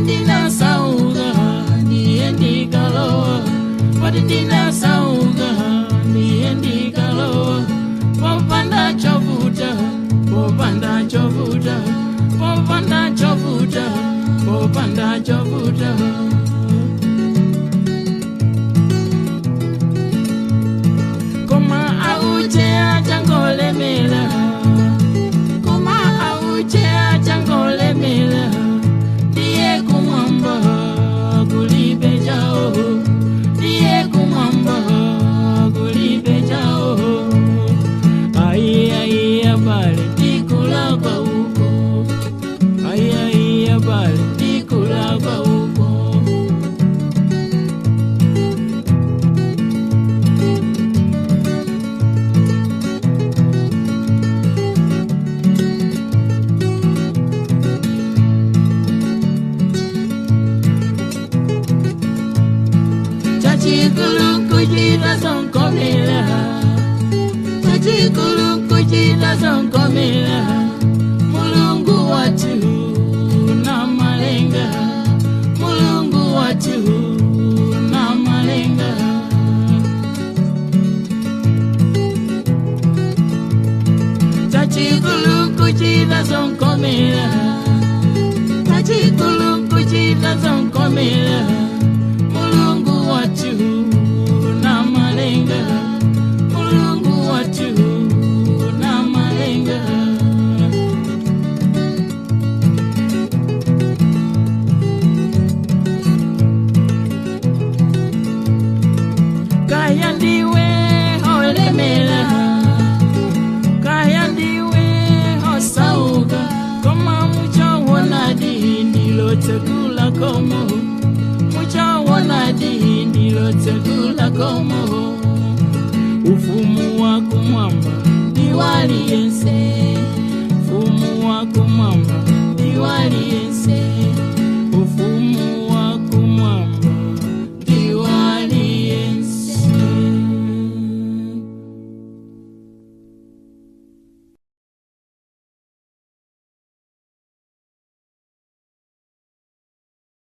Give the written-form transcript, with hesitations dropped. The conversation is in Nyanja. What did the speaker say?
Wadindina sauga Niendi kaloa Wadindina sauga Niendi kaloa Popanda chovuta Popanda chovuta Popanda chovuta Popanda chovuta Koma auche achangole mela Koma auche achangole mela Diye kumamba kulibe jao Diye kumamba kulibe jao Ai ai abale tikula kwa uko Ai ai abale tikula kwa uko Chachikulu kujila sonkomela Chachikulu kujila sonkomela Mulungu watu na malenga Mulungu watu na malenga Chachikulu kujila sonkomela Chachikulu kujila sonkomela Mulungu watu na malenga Mulungu watu na malenga Kaya ndiwe holemela Kaya ndiwe hosauga Koma mucho wanadi ndilo tegula komo Mucha dini lote kula komo Ufumu wa kumwamba Diwali yense Ufumu wa kumwamba Diwali yense